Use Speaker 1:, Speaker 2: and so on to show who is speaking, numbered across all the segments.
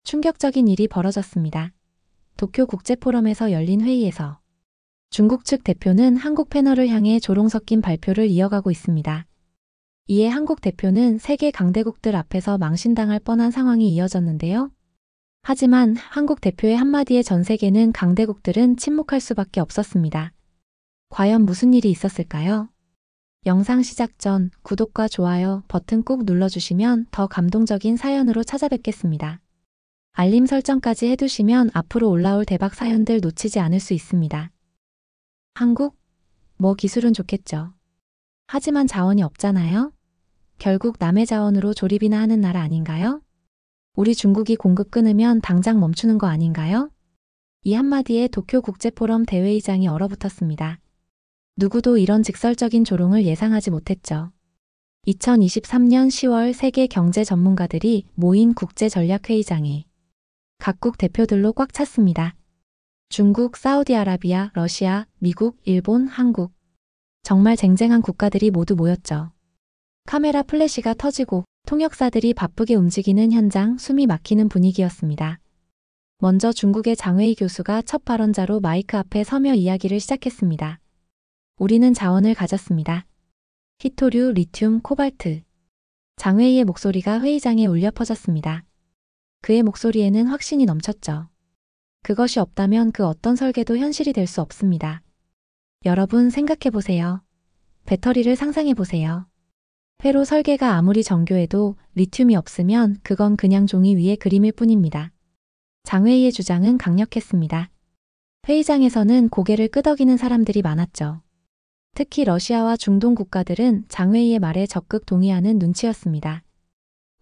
Speaker 1: 충격적인 일이 벌어졌습니다. 도쿄 국제포럼에서 열린 회의에서 중국 측 대표는 한국 패널을 향해 조롱 섞인 발표를 이어가고 있습니다. 이에 한국 대표는 세계 강대국들 앞에서 망신당할 뻔한 상황이 이어졌는데요. 하지만 한국 대표의 한마디에 전 세계는 강대국들은 침묵할 수밖에 없었습니다. 과연 무슨 일이 있었을까요? 영상 시작 전 구독과 좋아요 버튼 꾹 눌러주시면 더 감동적인 사연으로 찾아뵙겠습니다. 알림 설정까지 해두시면 앞으로 올라올 대박 사연들 놓치지 않을 수 있습니다. 한국? 뭐 기술은 좋겠죠. 하지만 자원이 없잖아요? 결국 남의 자원으로 조립이나 하는 나라 아닌가요? 우리 중국이 공급 끊으면 당장 멈추는 거 아닌가요? 이 한마디에 도쿄 국제포럼 대회의장이 얼어붙었습니다. 누구도 이런 직설적인 조롱을 예상하지 못했죠. 2023년 10월 세계 경제 전문가들이 모인 국제전략회의장에 각국 대표들로 꽉 찼습니다. 중국, 사우디아라비아, 러시아, 미국, 일본, 한국. 정말 쟁쟁한 국가들이 모두 모였죠. 카메라 플래시가 터지고 통역사들이 바쁘게 움직이는 현장, 숨이 막히는 분위기였습니다. 먼저 중국의 장웨이 교수가 첫 발언자로 마이크 앞에 서며 이야기를 시작했습니다. 우리는 자원을 가졌습니다. 히토류, 리튬, 코발트. 장웨이의 목소리가 회의장에 울려 퍼졌습니다. 그의 목소리에는 확신이 넘쳤죠. 그것이 없다면 그 어떤 설계도 현실이 될 수 없습니다. 여러분 생각해보세요. 배터리를 상상해보세요. 회로 설계가 아무리 정교해도 리튬이 없으면 그건 그냥 종이 위의 그림일 뿐입니다. 장웨이의 주장은 강력했습니다. 회의장에서는 고개를 끄덕이는 사람들이 많았죠. 특히 러시아와 중동 국가들은 장웨이의 말에 적극 동의하는 눈치였습니다.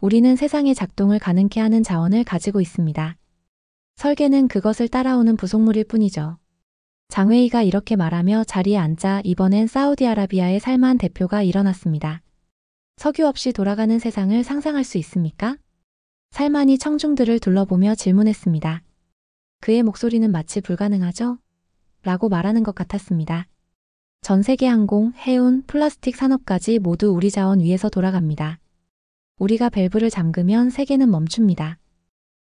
Speaker 1: 우리는 세상의 작동을 가능케 하는 자원을 가지고 있습니다. 설계는 그것을 따라오는 부속물일 뿐이죠. 장웨이가 이렇게 말하며 자리에 앉자 이번엔 사우디아라비아의 살만 대표가 일어났습니다. 석유 없이 돌아가는 세상을 상상할 수 있습니까? 살만이 청중들을 둘러보며 질문했습니다. 그의 목소리는 마치 불가능하죠? 라고 말하는 것 같았습니다. 전 세계 항공, 해운, 플라스틱 산업까지 모두 우리 자원 위에서 돌아갑니다. 우리가 밸브를 잠그면 세계는 멈춥니다.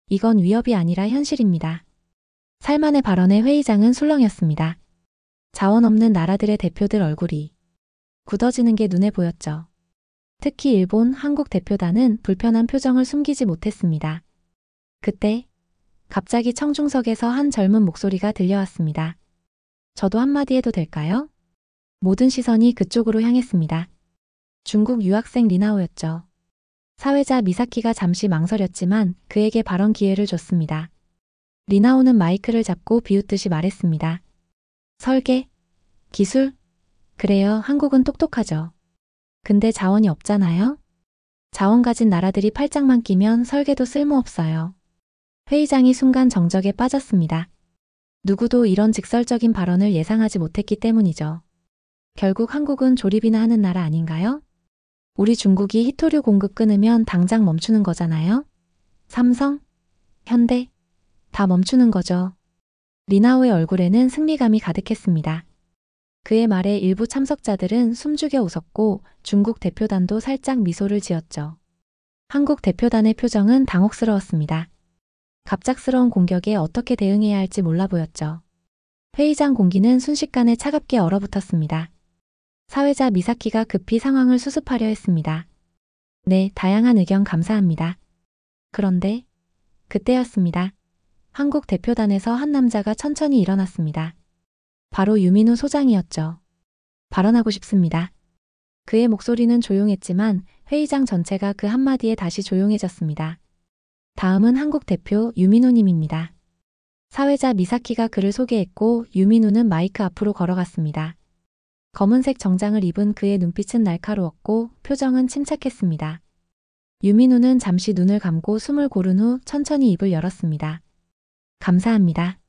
Speaker 1: 이건 위협이 아니라 현실입니다. 살만의 발언에 회의장은 술렁였습니다. 자원 없는 나라들의 대표들 얼굴이 굳어지는 게 눈에 보였죠. 특히 일본, 한국 대표단은 불편한 표정을 숨기지 못했습니다. 그때 갑자기 청중석에서 한 젊은 목소리가 들려왔습니다. 저도 한마디 해도 될까요? 모든 시선이 그쪽으로 향했습니다. 중국 유학생 리나오였죠. 사회자 미사키가 잠시 망설였지만 그에게 발언 기회를 줬습니다. 리나오는 마이크를 잡고 비웃듯이 말했습니다. 설계? 기술? 그래요, 한국은 똑똑하죠. 근데 자원이 없잖아요? 자원 가진 나라들이 팔짱만 끼면 설계도 쓸모없어요. 회의장이 순간 정적에 빠졌습니다. 누구도 이런 직설적인 발언을 예상하지 못했기 때문이죠. 결국 한국은 조립이나 하는 나라 아닌가요? 우리 중국이 히토류 공급 끊으면 당장 멈추는 거잖아요? 삼성? 현대? 다 멈추는 거죠. 리나오의 얼굴에는 승리감이 가득했습니다. 그의 말에 일부 참석자들은 숨죽여 웃었고 중국 대표단도 살짝 미소를 지었죠. 한국 대표단의 표정은 당혹스러웠습니다. 갑작스러운 공격에 어떻게 대응해야 할지 몰라 보였죠. 회의장 공기는 순식간에 차갑게 얼어붙었습니다. 사회자 미사키가 급히 상황을 수습하려 했습니다. 네, 다양한 의견 감사합니다. 그런데 그때였습니다. 한국 대표단에서 한 남자가 천천히 일어났습니다. 바로 유민우 소장이었죠. 발언하고 싶습니다. 그의 목소리는 조용했지만 회의장 전체가 그 한마디에 다시 조용해졌습니다. 다음은 한국 대표 유민우님입니다. 사회자 미사키가 그를 소개했고 유민우는 마이크 앞으로 걸어갔습니다. 검은색 정장을 입은 그의 눈빛은 날카로웠고 표정은 침착했습니다. 유민우는 잠시 눈을 감고 숨을 고른 후 천천히 입을 열었습니다. 감사합니다.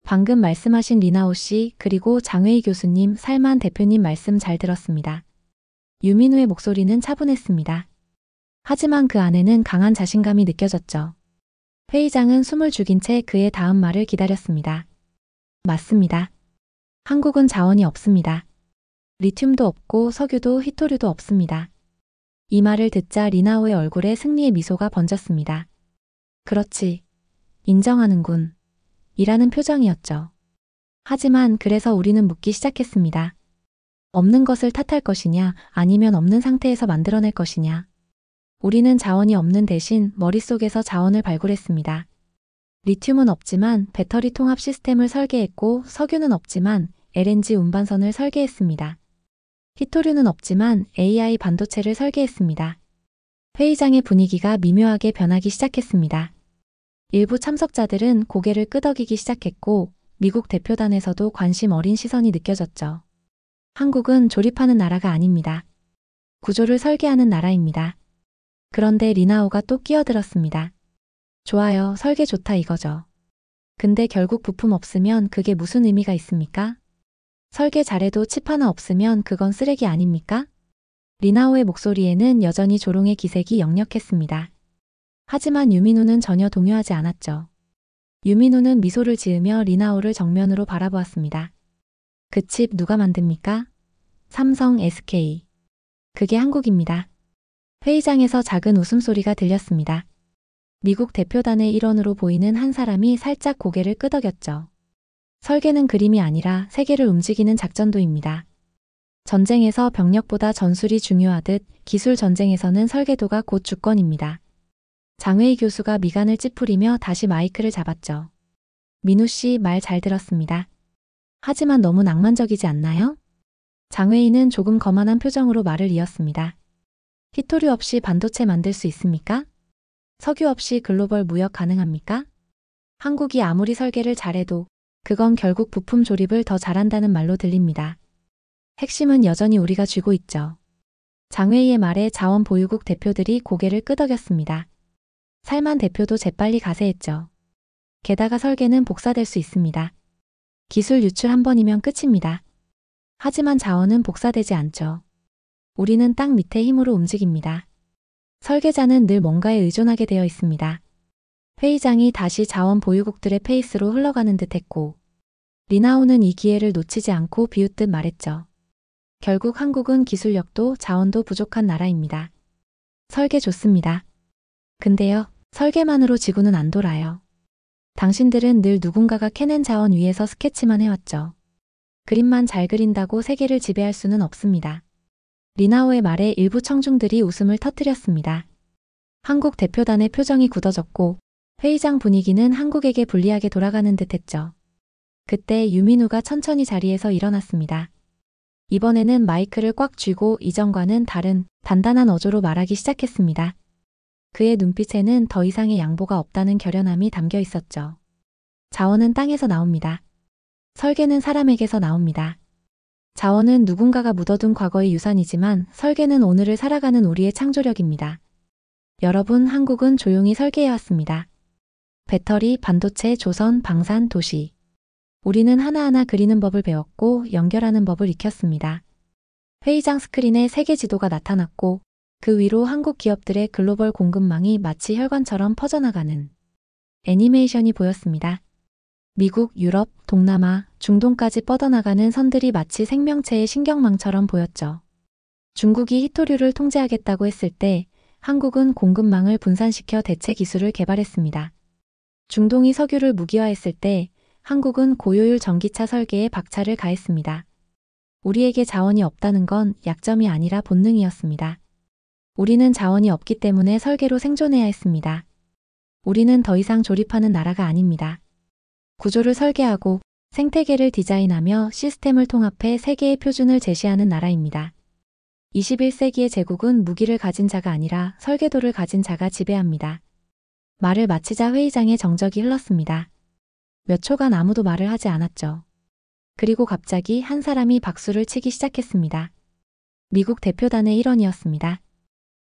Speaker 1: 방금 말씀하신 리나오 씨 그리고 장웨이 교수님, 살만 대표님 말씀 잘 들었습니다. 유민우의 목소리는 차분했습니다. 하지만 그 안에는 강한 자신감이 느껴졌죠. 회의장은 숨을 죽인 채 그의 다음 말을 기다렸습니다. 맞습니다. 한국은 자원이 없습니다. 리튬도 없고 석유도 히토류도 없습니다. 이 말을 듣자 리나오의 얼굴에 승리의 미소가 번졌습니다. 그렇지. 인정하는군. 이라는 표정이었죠. 하지만 그래서 우리는 묻기 시작했습니다. 없는 것을 탓할 것이냐, 아니면 없는 상태에서 만들어낼 것이냐. 우리는 자원이 없는 대신 머릿속에서 자원을 발굴했습니다. 리튬은 없지만 배터리 통합 시스템을 설계했고, 석유는 없지만 LNG 운반선을 설계했습니다. 히토류는 없지만 AI 반도체를 설계했습니다. 회의장의 분위기가 미묘하게 변하기 시작했습니다. 일부 참석자들은 고개를 끄덕이기 시작했고, 미국 대표단에서도 관심 어린 시선이 느껴졌죠. 한국은 조립하는 나라가 아닙니다. 구조를 설계하는 나라입니다. 그런데 리나오가 또 끼어들었습니다. 좋아요, 설계 좋다 이거죠. 근데 결국 부품 없으면 그게 무슨 의미가 있습니까? 설계 잘해도 칩 하나 없으면 그건 쓰레기 아닙니까? 리나오의 목소리에는 여전히 조롱의 기색이 역력했습니다. 하지만 유민우는 전혀 동요하지 않았죠. 유민우는 미소를 지으며 리나오를 정면으로 바라보았습니다. 그 칩 누가 만듭니까? 삼성, SK. 그게 한국입니다. 회의장에서 작은 웃음소리가 들렸습니다. 미국 대표단의 일원으로 보이는 한 사람이 살짝 고개를 끄덕였죠. 설계는 그림이 아니라 세계를 움직이는 작전도입니다. 전쟁에서 병력보다 전술이 중요하듯 기술 전쟁에서는 설계도가 곧 주권입니다. 장회희 교수가 미간을 찌푸리며 다시 마이크를 잡았죠. 민우 씨 말 잘 들었습니다. 하지만 너무 낭만적이지 않나요? 장회희는 조금 거만한 표정으로 말을 이었습니다. 히토류 없이 반도체 만들 수 있습니까? 석유 없이 글로벌 무역 가능합니까? 한국이 아무리 설계를 잘해도 그건 결국 부품 조립을 더 잘한다는 말로 들립니다. 핵심은 여전히 우리가 쥐고 있죠. 장회희의 말에 자원보유국 대표들이 고개를 끄덕였습니다. 살만 대표도 재빨리 가세했죠. 게다가 설계는 복사될 수 있습니다. 기술 유출 한 번이면 끝입니다. 하지만 자원은 복사되지 않죠. 우리는 땅 밑에 힘으로 움직입니다. 설계자는 늘 뭔가에 의존하게 되어 있습니다. 회의장이 다시 자원보유국들의 페이스로 흘러가는 듯 했고, 리나오는 이 기회를 놓치지 않고 비웃듯 말했죠. 결국 한국은 기술력도 자원도 부족한 나라입니다. 설계 좋습니다. 근데요, 설계만으로 지구는 안 돌아요. 당신들은 늘 누군가가 캐낸 자원 위에서 스케치만 해왔죠. 그림만 잘 그린다고 세계를 지배할 수는 없습니다. 리나오의 말에 일부 청중들이 웃음을 터뜨렸습니다. 한국 대표단의 표정이 굳어졌고 회의장 분위기는 한국에게 불리하게 돌아가는 듯했죠. 그때 유민우가 천천히 자리에서 일어났습니다. 이번에는 마이크를 꽉 쥐고 이전과는 다른 단단한 어조로 말하기 시작했습니다. 그의 눈빛에는 더 이상의 양보가 없다는 결연함이 담겨 있었죠. 자원은 땅에서 나옵니다. 설계는 사람에게서 나옵니다. 자원은 누군가가 묻어둔 과거의 유산이지만 설계는 오늘을 살아가는 우리의 창조력입니다. 여러분, 한국은 조용히 설계해왔습니다. 배터리, 반도체, 조선, 방산, 도시. 우리는 하나하나 그리는 법을 배웠고 연결하는 법을 익혔습니다. 회의장 스크린에 세계 지도가 나타났고 그 위로 한국 기업들의 글로벌 공급망이 마치 혈관처럼 퍼져나가는 애니메이션이 보였습니다. 미국, 유럽, 동남아, 중동까지 뻗어나가는 선들이 마치 생명체의 신경망처럼 보였죠. 중국이 히토류를 통제하겠다고 했을 때 한국은 공급망을 분산시켜 대체 기술을 개발했습니다. 중동이 석유를 무기화했을 때 한국은 고효율 전기차 설계에 박차를 가했습니다. 우리에게 자원이 없다는 건 약점이 아니라 본능이었습니다. 우리는 자원이 없기 때문에 설계로 생존해야 했습니다. 우리는 더 이상 조립하는 나라가 아닙니다. 구조를 설계하고 생태계를 디자인하며 시스템을 통합해 세계의 표준을 제시하는 나라입니다. 21세기의 제국은 무기를 가진 자가 아니라 설계도를 가진 자가 지배합니다. 말을 마치자 회의장에 정적이 흘렀습니다. 몇 초간 아무도 말을 하지 않았죠. 그리고 갑자기 한 사람이 박수를 치기 시작했습니다. 미국 대표단의 일원이었습니다.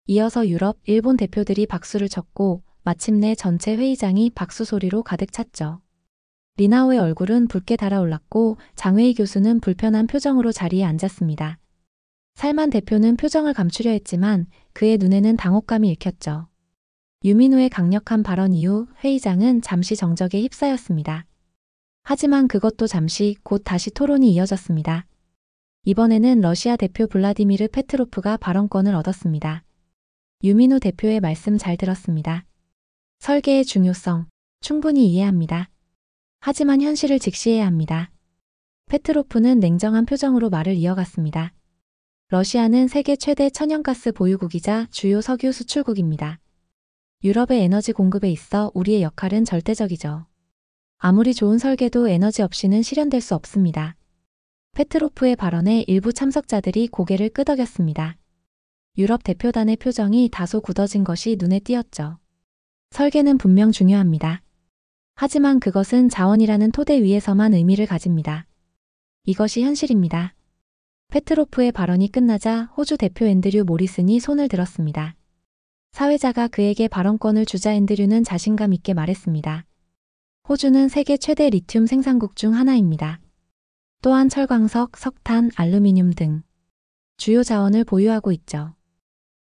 Speaker 1: 이어서 유럽, 일본 대표들이 박수를 쳤고 마침내 전체 회의장이 박수 소리로 가득 찼죠. 리나오의 얼굴은 붉게 달아올랐고 장회희 교수는 불편한 표정으로 자리에 앉았습니다. 살만 대표는 표정을 감추려 했지만 그의 눈에는 당혹감이 읽혔죠. 유민우의 강력한 발언 이후 회의장은 잠시 정적에 휩싸였습니다. 하지만 그것도 잠시 곧 다시 토론이 이어졌습니다. 이번에는 러시아 대표 블라디미르 페트로프가 발언권을 얻었습니다. 유민우 대표의 말씀 잘 들었습니다. 설계의 중요성, 충분히 이해합니다. 하지만 현실을 직시해야 합니다. 페트로프는 냉정한 표정으로 말을 이어갔습니다. 러시아는 세계 최대 천연가스 보유국이자 주요 석유 수출국입니다. 유럽의 에너지 공급에 있어 우리의 역할은 절대적이죠. 아무리 좋은 설계도 에너지 없이는 실현될 수 없습니다. 페트로프의 발언에 일부 참석자들이 고개를 끄덕였습니다. 유럽 대표단의 표정이 다소 굳어진 것이 눈에 띄었죠. 설계는 분명 중요합니다. 하지만 그것은 자원이라는 토대 위에서만 의미를 가집니다. 이것이 현실입니다. 페트로프의 발언이 끝나자 호주 대표 앤드류 모리슨이 손을 들었습니다. 사회자가 그에게 발언권을 주자 앤드류는 자신감 있게 말했습니다. 호주는 세계 최대 리튬 생산국 중 하나입니다. 또한 철광석, 석탄, 알루미늄 등 주요 자원을 보유하고 있죠.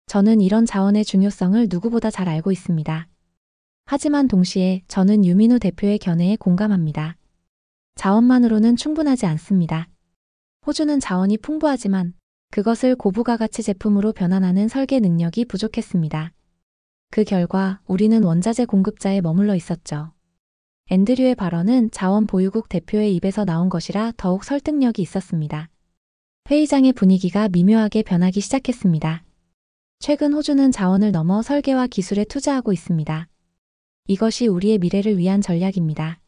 Speaker 1: 저는 이런 자원의 중요성을 누구보다 잘 알고 있습니다. 하지만 동시에 저는 유민우 대표의 견해에 공감합니다. 자원만으로는 충분하지 않습니다. 호주는 자원이 풍부하지만 그것을 고부가 가치 제품으로 변환하는 설계 능력이 부족했습니다. 그 결과 우리는 원자재 공급자에 머물러 있었죠. 앤드류의 발언은 자원 보유국 대표의 입에서 나온 것이라 더욱 설득력이 있었습니다. 회의장의 분위기가 미묘하게 변하기 시작했습니다. 최근 호주는 자원을 넘어 설계와 기술에 투자하고 있습니다. 이것이 우리의 미래를 위한 전략입니다.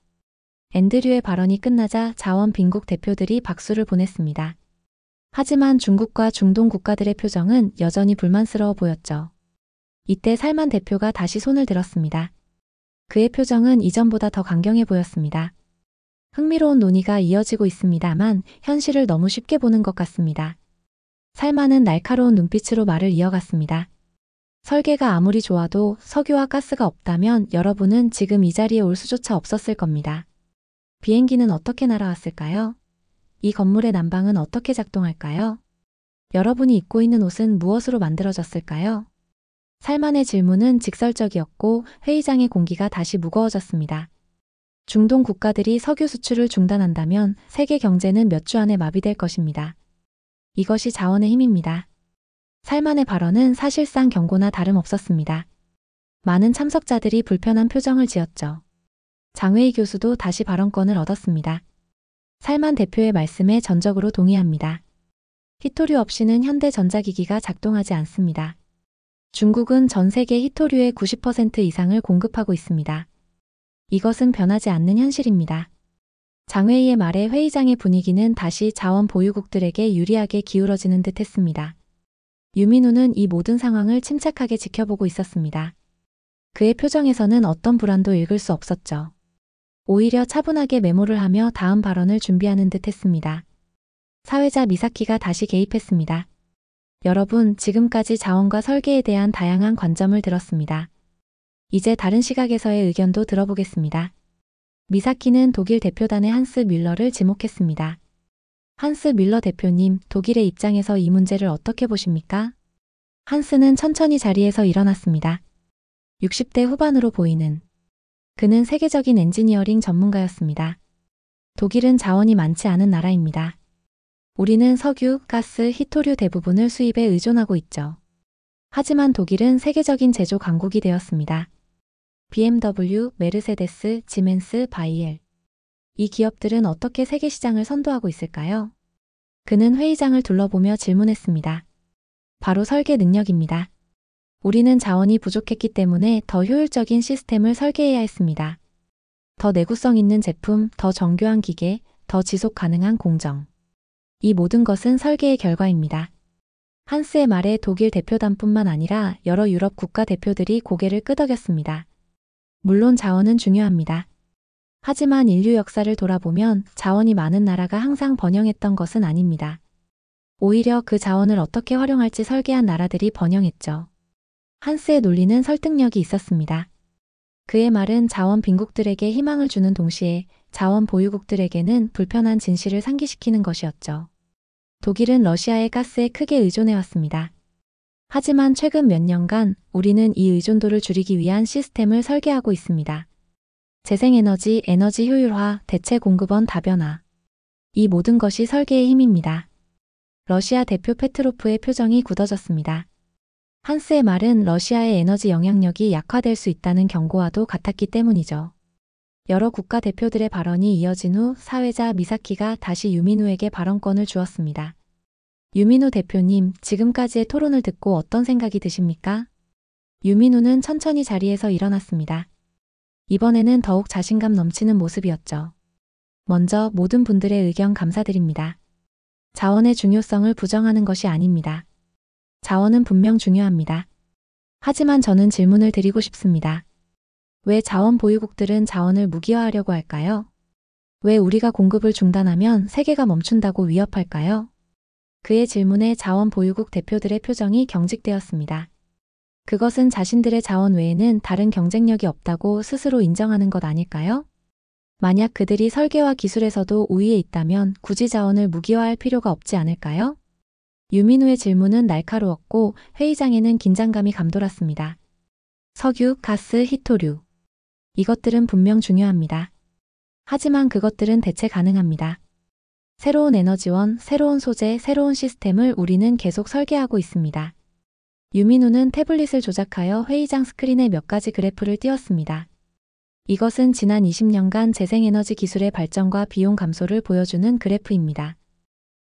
Speaker 1: 앤드류의 발언이 끝나자 자원 빈국 대표들이 박수를 보냈습니다. 하지만 중국과 중동 국가들의 표정은 여전히 불만스러워 보였죠. 이때 살만 대표가 다시 손을 들었습니다. 그의 표정은 이전보다 더 강경해 보였습니다. 흥미로운 논의가 이어지고 있습니다만 현실을 너무 쉽게 보는 것 같습니다. 살만은 날카로운 눈빛으로 말을 이어갔습니다. 설계가 아무리 좋아도 석유와 가스가 없다면 여러분은 지금 이 자리에 올 수조차 없었을 겁니다. 비행기는 어떻게 날아왔을까요? 이 건물의 난방은 어떻게 작동할까요? 여러분이 입고 있는 옷은 무엇으로 만들어졌을까요? 살만의 질문은 직설적이었고 회의장의 공기가 다시 무거워졌습니다. 중동 국가들이 석유 수출을 중단한다면 세계 경제는 몇 주 안에 마비될 것입니다. 이것이 자원의 힘입니다. 살만의 발언은 사실상 경고나 다름없었습니다. 많은 참석자들이 불편한 표정을 지었죠. 장웨이 교수도 다시 발언권을 얻었습니다. 살만 대표의 말씀에 전적으로 동의합니다. 히토류 없이는 현대 전자기기가 작동하지 않습니다. 중국은 전 세계 히토류의 90% 이상을 공급하고 있습니다. 이것은 변하지 않는 현실입니다. 장웨이의 말에 회의장의 분위기는 다시 자원 보유국들에게 유리하게 기울어지는 듯 했습니다. 유민우는 이 모든 상황을 침착하게 지켜보고 있었습니다. 그의 표정에서는 어떤 불안도 읽을 수 없었죠. 오히려 차분하게 메모를 하며 다음 발언을 준비하는 듯 했습니다. 사회자 미사키가 다시 개입했습니다. 여러분, 지금까지 자원과 설계에 대한 다양한 관점을 들었습니다. 이제 다른 시각에서의 의견도 들어보겠습니다. 미사키는 독일 대표단의 한스 뮬러를 지목했습니다. 한스 뮬러 대표님, 독일의 입장에서 이 문제를 어떻게 보십니까? 한스는 천천히 자리에서 일어났습니다. 60대 후반으로 보이는 그는 세계적인 엔지니어링 전문가였습니다. 독일은 자원이 많지 않은 나라입니다. 우리는 석유, 가스, 히토류 대부분을 수입에 의존하고 있죠. 하지만 독일은 세계적인 제조 강국이 되었습니다. BMW, 메르세데스, 지멘스, 바이엘. 이 기업들은 어떻게 세계 시장을 선도하고 있을까요? 그는 회의장을 둘러보며 질문했습니다. 바로 설계 능력입니다. 우리는 자원이 부족했기 때문에 더 효율적인 시스템을 설계해야 했습니다. 더 내구성 있는 제품, 더 정교한 기계, 더 지속 가능한 공정. 이 모든 것은 설계의 결과입니다. 한스의 말에 독일 대표단뿐만 아니라 여러 유럽 국가 대표들이 고개를 끄덕였습니다. 물론 자원은 중요합니다. 하지만 인류 역사를 돌아보면 자원이 많은 나라가 항상 번영했던 것은 아닙니다. 오히려 그 자원을 어떻게 활용할지 설계한 나라들이 번영했죠. 한스의 논리는 설득력이 있었습니다. 그의 말은 자원 빈국들에게 희망을 주는 동시에 자원 보유국들에게는 불편한 진실을 상기시키는 것이었죠. 독일은 러시아의 가스에 크게 의존해왔습니다. 하지만 최근 몇 년간 우리는 이 의존도를 줄이기 위한 시스템을 설계하고 있습니다. 재생에너지, 에너지 효율화, 대체 공급원 다변화. 이 모든 것이 설계의 힘입니다. 러시아 대표 페트로프의 표정이 굳어졌습니다. 한스의 말은 러시아의 에너지 영향력이 약화될 수 있다는 경고와도 같았기 때문이죠. 여러 국가 대표들의 발언이 이어진 후 사회자 미사키가 다시 유민우에게 발언권을 주었습니다. 유민우 대표님, 지금까지의 토론을 듣고 어떤 생각이 드십니까? 유민우는 천천히 자리에서 일어났습니다. 이번에는 더욱 자신감 넘치는 모습이었죠. 먼저 모든 분들의 의견 감사드립니다. 자원의 중요성을 부정하는 것이 아닙니다. 자원은 분명 중요합니다. 하지만 저는 질문을 드리고 싶습니다. 왜 자원 보유국들은 자원을 무기화하려고 할까요? 왜 우리가 공급을 중단하면 세계가 멈춘다고 위협할까요? 그의 질문에 자원 보유국 대표들의 표정이 경직되었습니다. 그것은 자신들의 자원 외에는 다른 경쟁력이 없다고 스스로 인정하는 것 아닐까요? 만약 그들이 설계와 기술에서도 우위에 있다면 굳이 자원을 무기화할 필요가 없지 않을까요? 유민우의 질문은 날카로웠고 회의장에는 긴장감이 감돌았습니다. 석유, 가스, 히토류. 이것들은 분명 중요합니다. 하지만 그것들은 대체 가능합니다. 새로운 에너지원, 새로운 소재, 새로운 시스템을 우리는 계속 설계하고 있습니다. 유민우는 태블릿을 조작하여 회의장 스크린에 몇 가지 그래프를 띄웠습니다. 이것은 지난 20년간 재생에너지 기술의 발전과 비용 감소를 보여주는 그래프입니다.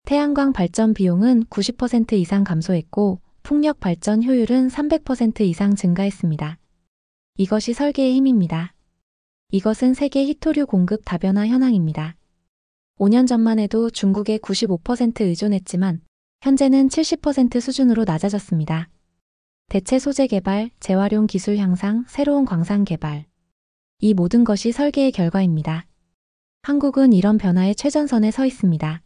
Speaker 1: 태양광 발전 비용은 90% 이상 감소했고 풍력 발전 효율은 300% 이상 증가했습니다. 이것이 설계의 힘입니다. 이것은 세계 히토류 공급 다변화 현황입니다. 5년 전만 해도 중국에 95% 의존했지만 현재는 70% 수준으로 낮아졌습니다. 대체 소재 개발, 재활용 기술 향상, 새로운 광산 개발. 이 모든 것이 설계의 결과입니다. 한국은 이런 변화의 최전선에 서 있습니다.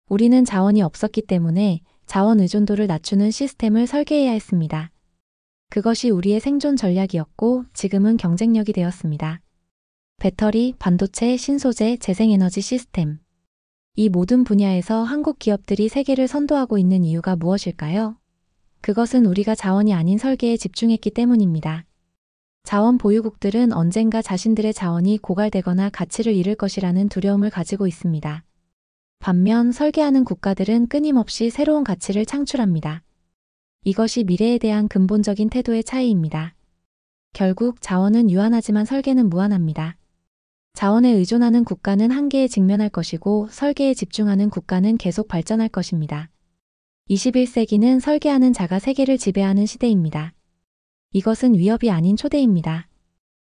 Speaker 1: 우리는 자원이 없었기 때문에 자원 의존도를 낮추는 시스템을 설계해야 했습니다. 그것이 우리의 생존 전략이었고 지금은 경쟁력이 되었습니다. 배터리, 반도체, 신소재, 재생에너지 시스템. 이 모든 분야에서 한국 기업들이 세계를 선도하고 있는 이유가 무엇일까요? 그것은 우리가 자원이 아닌 설계에 집중했기 때문입니다. 자원 보유국들은 언젠가 자신들의 자원이 고갈되거나 가치를 잃을 것이라는 두려움을 가지고 있습니다. 반면 설계하는 국가들은 끊임없이 새로운 가치를 창출합니다. 이것이 미래에 대한 근본적인 태도의 차이입니다. 결국 자원은 유한하지만 설계는 무한합니다. 자원에 의존하는 국가는 한계에 직면할 것이고 설계에 집중하는 국가는 계속 발전할 것입니다. 21세기는 설계하는 자가 세계를 지배하는 시대입니다. 이것은 위협이 아닌 초대입니다.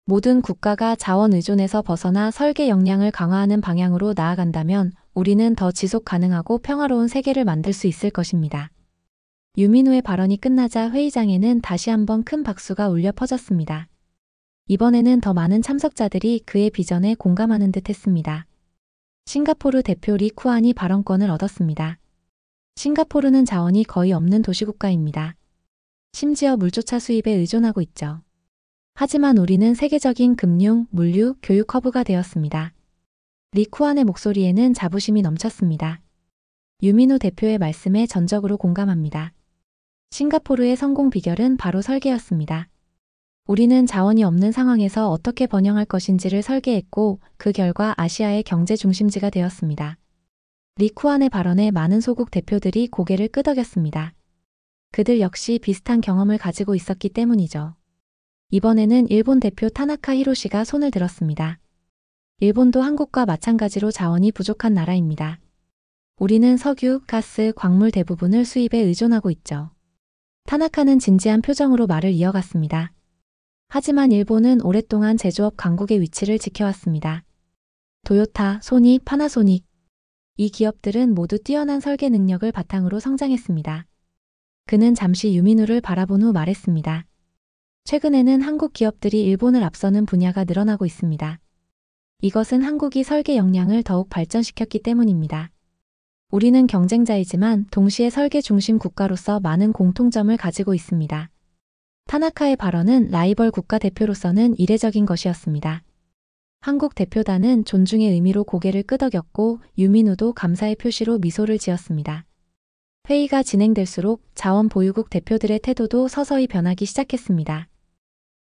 Speaker 1: 모든 국가가 자원 의존에서 벗어나 설계 역량을 강화하는 방향으로 나아간다면 우리는 더 지속 가능하고 평화로운 세계를 만들 수 있을 것입니다. 유민우의 발언이 끝나자 회의장에는 다시 한번 큰 박수가 울려 퍼졌습니다. 이번에는 더 많은 참석자들이 그의 비전에 공감하는 듯 했습니다. 싱가포르 대표 리 쿠안이 발언권을 얻었습니다. 싱가포르는 자원이 거의 없는 도시국가입니다. 심지어 물조차 수입에 의존하고 있죠. 하지만 우리는 세계적인 금융, 물류, 교육 허브가 되었습니다. 리 쿠안의 목소리에는 자부심이 넘쳤습니다. 유민우 대표의 말씀에 전적으로 공감합니다. 싱가포르의 성공 비결은 바로 설계였습니다. 우리는 자원이 없는 상황에서 어떻게 번영할 것인지를 설계했고 그 결과 아시아의 경제 중심지가 되었습니다. 리 쿠안의 발언에 많은 소국 대표들이 고개를 끄덕였습니다. 그들 역시 비슷한 경험을 가지고 있었기 때문이죠. 이번에는 일본 대표 타나카 히로시가 손을 들었습니다. 일본도 한국과 마찬가지로 자원이 부족한 나라입니다. 우리는 석유, 가스, 광물 대부분을 수입에 의존하고 있죠. 타나카는 진지한 표정으로 말을 이어갔습니다. 하지만 일본은 오랫동안 제조업 강국의 위치를 지켜왔습니다. 도요타, 소니, 파나소닉. 이 기업들은 모두 뛰어난 설계 능력을 바탕으로 성장했습니다. 그는 잠시 유민우를 바라본 후 말했습니다. 최근에는 한국 기업들이 일본을 앞서는 분야가 늘어나고 있습니다. 이것은 한국이 설계 역량을 더욱 발전시켰기 때문입니다. 우리는 경쟁자이지만 동시에 설계 중심 국가로서 많은 공통점을 가지고 있습니다. 타나카의 발언은 라이벌 국가 대표로서는 이례적인 것이었습니다. 한국 대표단은 존중의 의미로 고개를 끄덕였고 유민우도 감사의 표시로 미소를 지었습니다. 회의가 진행될수록 자원 보유국 대표들의 태도도 서서히 변하기 시작했습니다.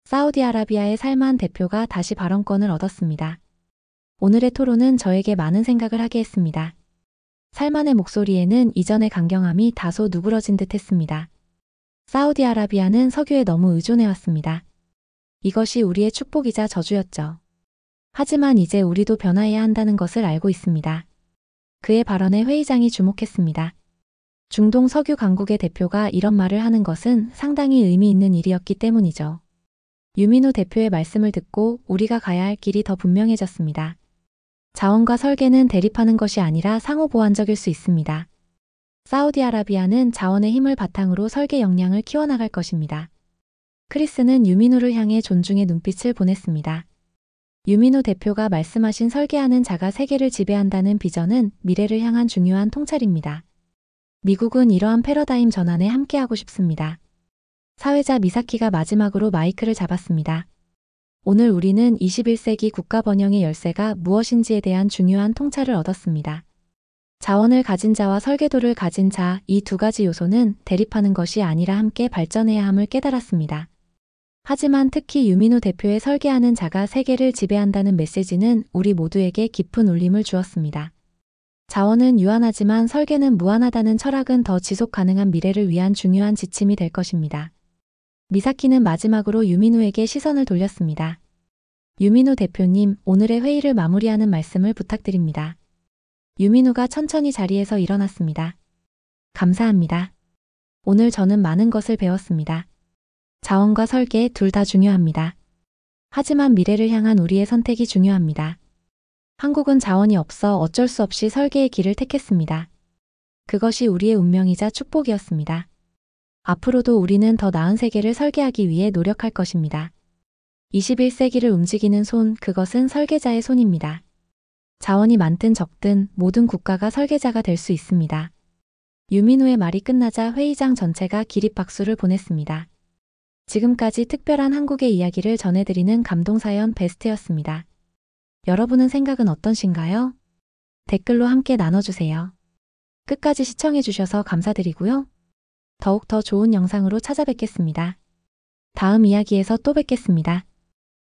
Speaker 1: 사우디아라비아의 살만 대표가 다시 발언권을 얻었습니다. 오늘의 토론은 저에게 많은 생각을 하게 했습니다. 살만의 목소리에는 이전의 강경함이 다소 누그러진 듯 했습니다. 사우디아라비아는 석유에 너무 의존해왔습니다. 이것이 우리의 축복이자 저주였죠. 하지만 이제 우리도 변화해야 한다는 것을 알고 있습니다. 그의 발언에 회의장이 주목했습니다. 중동 석유 강국의 대표가 이런 말을 하는 것은 상당히 의미 있는 일이었기 때문이죠. 유민우 대표의 말씀을 듣고 우리가 가야 할 길이 더 분명해졌습니다. 자원과 설계는 대립하는 것이 아니라 상호 보완적일 수 있습니다. 사우디아라비아는 자원의 힘을 바탕으로 설계 역량을 키워나갈 것입니다. 크리스는 유민우를 향해 존중의 눈빛을 보냈습니다. 유민우 대표가 말씀하신 설계하는 자가 세계를 지배한다는 비전은 미래를 향한 중요한 통찰입니다. 미국은 이러한 패러다임 전환에 함께하고 싶습니다. 사회자 미사키가 마지막으로 마이크를 잡았습니다. 오늘 우리는 21세기 국가 번영의 열쇠가 무엇인지에 대한 중요한 통찰을 얻었습니다. 자원을 가진 자와 설계도를 가진 자, 이 두 가지 요소는 대립하는 것이 아니라 함께 발전해야 함을 깨달았습니다. 하지만 특히 유민우 대표의 설계하는 자가 세계를 지배한다는 메시지는 우리 모두에게 깊은 울림을 주었습니다. 자원은 유한하지만 설계는 무한하다는 철학은 더 지속 가능한 미래를 위한 중요한 지침이 될 것입니다. 미사키는 마지막으로 유민우에게 시선을 돌렸습니다. 유민우 대표님, 오늘의 회의를 마무리하는 말씀을 부탁드립니다. 유민우가 천천히 자리에서 일어났습니다. 감사합니다. 오늘 저는 많은 것을 배웠습니다. 자원과 설계 둘 다 중요합니다. 하지만 미래를 향한 우리의 선택이 중요합니다. 한국은 자원이 없어 어쩔 수 없이 설계의 길을 택했습니다. 그것이 우리의 운명이자 축복이었습니다. 앞으로도 우리는 더 나은 세계를 설계하기 위해 노력할 것입니다. 21세기를 움직이는 손, 그것은 설계자의 손입니다. 자원이 많든 적든 모든 국가가 설계자가 될 수 있습니다. 유민우의 말이 끝나자 회의장 전체가 기립박수를 보냈습니다. 지금까지 특별한 한국의 이야기를 전해드리는 감동사연 베스트였습니다. 여러분은 생각은 어떠신가요? 댓글로 함께 나눠주세요. 끝까지 시청해주셔서 감사드리고요. 더욱 더 좋은 영상으로 찾아뵙겠습니다. 다음 이야기에서 또 뵙겠습니다.